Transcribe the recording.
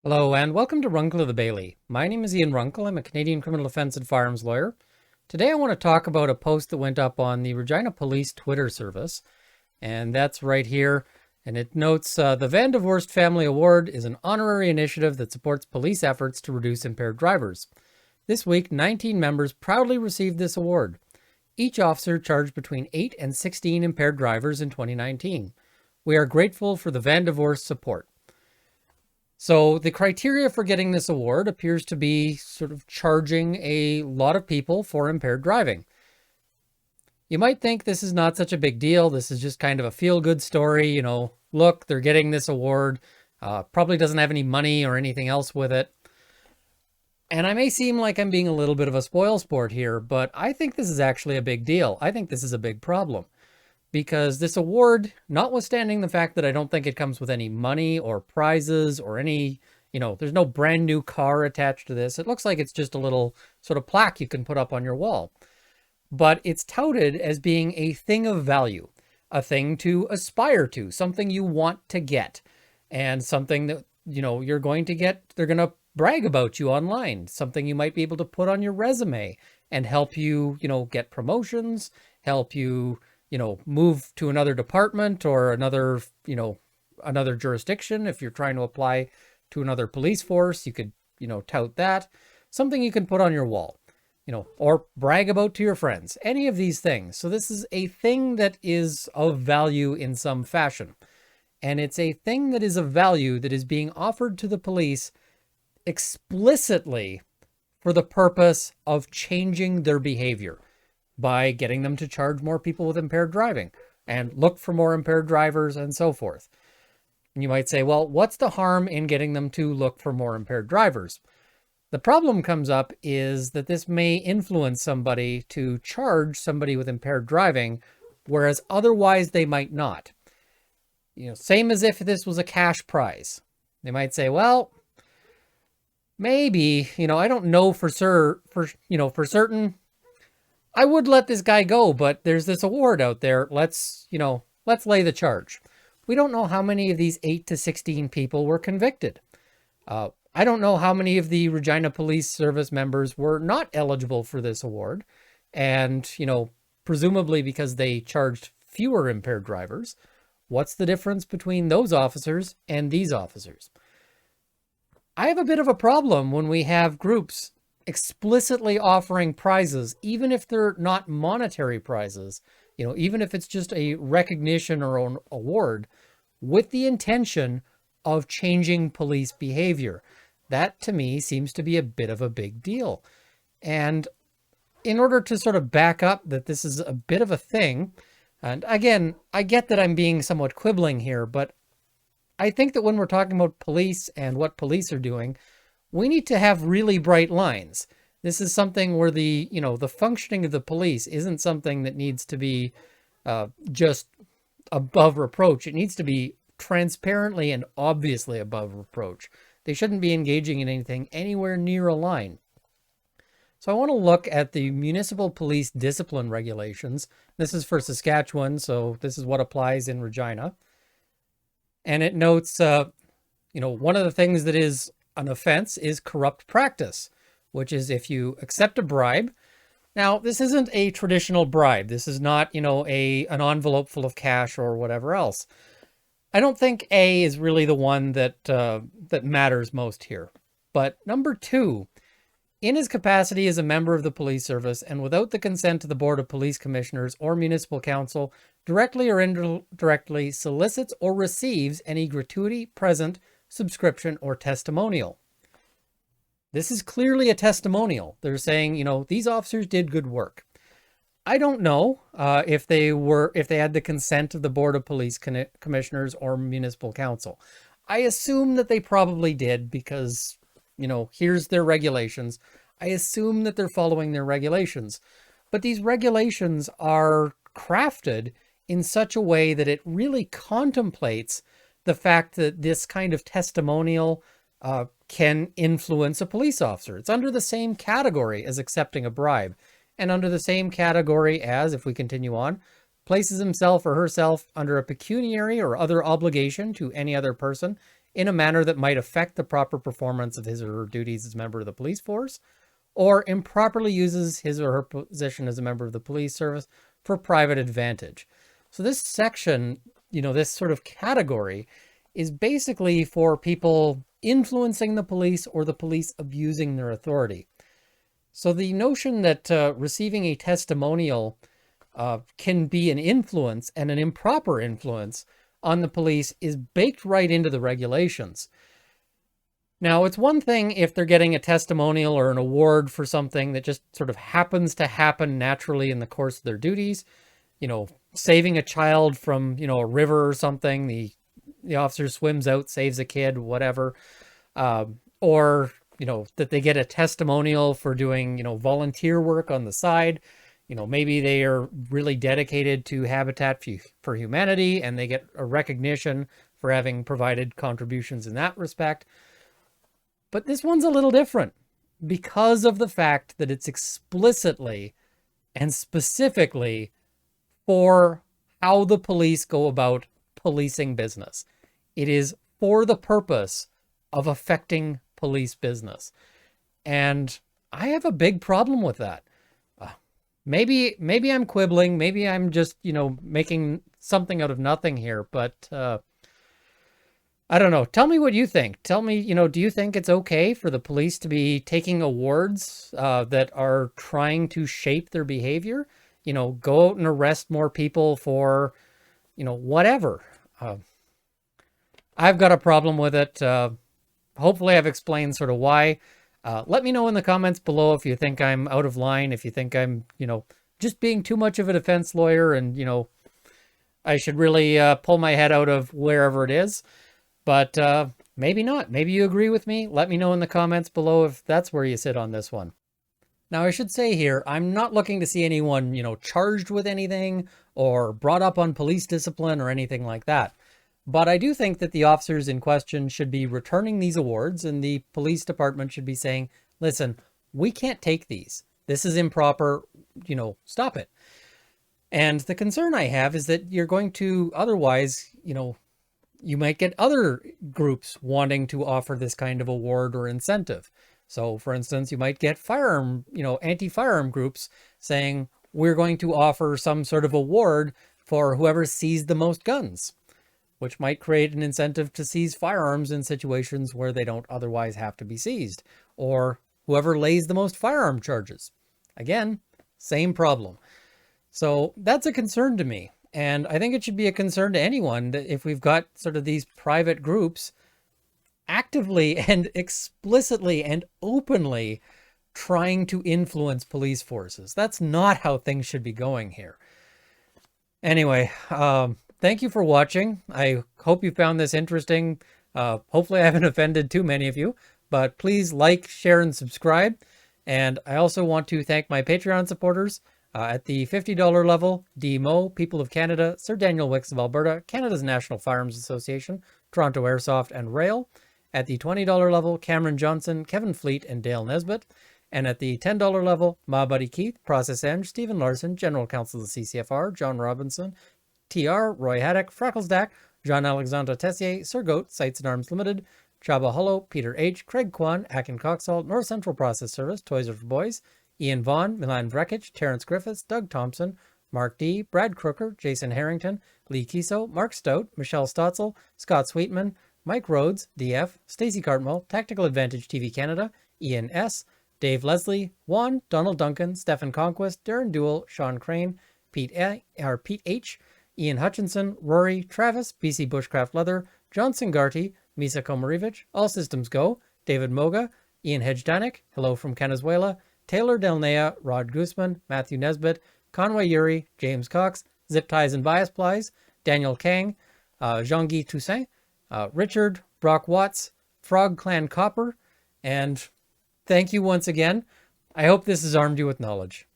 Hello and welcome to Runkle of the Bailey. My name is Ian Runkle. I'm a Canadian criminal defense and firearms lawyer. Today I want to talk about a post that went up on the Regina Police Twitter service, and that's right here. And it notes, the Van de Voorst Family Award is an honorary initiative that supports police efforts to reduce impaired drivers. This week, 19 members proudly received this award. Each officer charged between 8 and 16 impaired drivers in 2019. We are grateful for the Van de Voorst support. So the criteria for getting this award appears to be sort of charging a lot of people for impaired driving. You might think this is not such a big deal. This is just kind of a feel-good story. You know, look, they're getting this award. Probably doesn't have any money or anything else with it. And I may seem like I'm being a little bit of a spoilsport here, but I think this is actually a big deal. I think this is a big problem. Because this award, notwithstanding the fact that I don't think it comes with any money or prizes or any, there's no brand new car attached to this. It looks like it's just a little sort of plaque you can put up on your wall. But it's touted as being a thing of value, a thing to aspire to, something you want to get, and something that, you're going to get, they're going to brag about you online, something you might be able to put on your resume and help you, get promotions, help you move to another department or another jurisdiction. If you're trying to apply to another police force, you could, tout that. Something you can put on your wall, or brag about to your friends, any of these things. So this is a thing that is of value in some fashion. And it's a thing that is of value that is being offered to the police explicitly for the purpose of changing their behavior, by getting them to charge more people with impaired driving and look for more impaired drivers and so forth. And you might say, well, what's the harm in getting them to look for more impaired drivers? The problem comes up is that this may influence somebody to charge somebody with impaired driving, whereas otherwise they might not. Same as if this was a cash prize. They might say, well, maybe, I don't know for certain, I would let this guy go, but there's this award out there. Let's lay the charge. We don't know how many of these 8 to 16 people were convicted. I don't know how many of the Regina Police Service members were not eligible for this award. And, presumably because they charged fewer impaired drivers. What's the difference between those officers and these officers? I have a bit of a problem when we have groups explicitly offering prizes, even if they're not monetary prizes, even if it's just a recognition or an award, with the intention of changing police behavior. That, to me, seems to be a bit of a big deal. And in order to sort of back up that this is a bit of a thing, and again, I get that I'm being somewhat quibbling here, but I think that when we're talking about police and what police are doing, we need to have really bright lines. This is something where the functioning of the police isn't something that needs to be just above reproach. It needs to be transparently and obviously above reproach. They shouldn't be engaging in anything anywhere near a line. So I want to look at the municipal police discipline regulations. This is for Saskatchewan, so this is what applies in Regina. And it notes, one of the things that is an offense is corrupt practice, which is if you accept a bribe. Now, this isn't a traditional bribe. This is not, an envelope full of cash or whatever else. I don't think A is really the one that that matters most here. But number 2, in his capacity as a member of the police service and without the consent of the Board of Police Commissioners or Municipal Council, directly or indirectly solicits or receives any gratuity, present, subscription, or testimonial. This is clearly a testimonial. They're saying, these officers did good work. I don't know if they had the consent of the Board of Police Commissioners or Municipal Council. I assume that they probably did because, here's their regulations. I assume that they're following their regulations. But these regulations are crafted in such a way that it really contemplates the fact that this kind of testimonial can influence a police officer. It's under the same category as accepting a bribe, and under the same category as, if we continue on, places himself or herself under a pecuniary or other obligation to any other person in a manner that might affect the proper performance of his or her duties as a member of the police force, or improperly uses his or her position as a member of the police service for private advantage. So this section, this sort of category is basically for people influencing the police or the police abusing their authority. So the notion that receiving a testimonial can be an influence and an improper influence on the police is baked right into the regulations. Now, it's one thing if they're getting a testimonial or an award for something that just sort of happens to happen naturally in the course of their duties, saving a child from, a river or something, the officer swims out, saves a kid, whatever, or, that they get a testimonial for doing, volunteer work on the side. Maybe they are really dedicated to Habitat for Humanity and they get a recognition for having provided contributions in that respect. But this one's a little different because of the fact that it's explicitly and specifically for how the police go about policing business. It is for the purpose of affecting police business. And I have a big problem with that. Maybe I'm quibbling. Maybe I'm just, making something out of nothing here. But I don't know. Tell me what you think. Tell me, do you think it's okay for the police to be taking awards that are trying to shape their behavior? Go out and arrest more people for, whatever. I've got a problem with it. Hopefully I've explained sort of why. Let me know in the comments below if you think I'm out of line, if you think I'm, just being too much of a defense lawyer and, I should really pull my head out of wherever it is. But maybe not. Maybe you agree with me. Let me know in the comments below if that's where you sit on this one. Now, I should say here, I'm not looking to see anyone, charged with anything or brought up on police discipline or anything like that. But I do think that the officers in question should be returning these awards and the police department should be saying, listen, we can't take these. This is improper, stop it. And the concern I have is that you're going to otherwise, you might get other groups wanting to offer this kind of award or incentive. So for instance, you might get firearm, anti-firearm groups saying, we're going to offer some sort of award for whoever sees the most guns, which might create an incentive to seize firearms in situations where they don't otherwise have to be seized, or whoever lays the most firearm charges. Again, same problem. So that's a concern to me. And I think it should be a concern to anyone that if we've got sort of these private groups actively and explicitly and openly trying to influence police forces. That's not how things should be going here. Anyway, thank you for watching. I hope you found this interesting. Hopefully I haven't offended too many of you, but please like, share, and subscribe. And I also want to thank my Patreon supporters. At the $50 level, DMO, People of Canada, Sir Daniel Wicks of Alberta, Canada's National Firearms Association, Toronto Airsoft, and Rail. At the $20 level, Cameron Johnson, Kevin Fleet, and Dale Nesbitt. And at the $10 level, My Buddy Keith, Process Eng, Stephen Larson, General Counsel of the CCFR, John Robinson, TR, Roy Haddock, Freckles-Dack, Jean-Alexandre Tessier, Sir Goat, Sights and Arms Limited, Chaba Hullo, Peter H., Craig Kwan, Akin Coxall, North Central Process Service, Toys R for Boys, Ian Vaughn, Milan Vrekic, Terrence Griffiths, Doug Thompson, Mark D., Brad Crooker, Jason Harrington, Lee Kiso, Mark Stout, Michelle Stotzel, Scott Sweetman, Mike Rhodes, DF, Stacey Cartmel, Tactical Advantage TV Canada, Ian S., Dave Leslie, Juan, Donald Duncan, Stefan Conquest, Darren Duell, Sean Crane, Pete H., Ian Hutchinson, Rory, Travis, BC Bushcraft Leather, Johnson Garty, Misa Komarivich, All Systems Go, David Moga, Ian Hedge-Danik, Hello from Venezuela, Taylor Delnea, Rod Guzman, Matthew Nesbitt, Conway Yuri, James Cox, Zip Ties and Bias Plies, Daniel Kang, Jean-Guy Toussaint, Richard, Brock Watts, Frog Clan Copper, and thank you once again. I hope this has armed you with knowledge.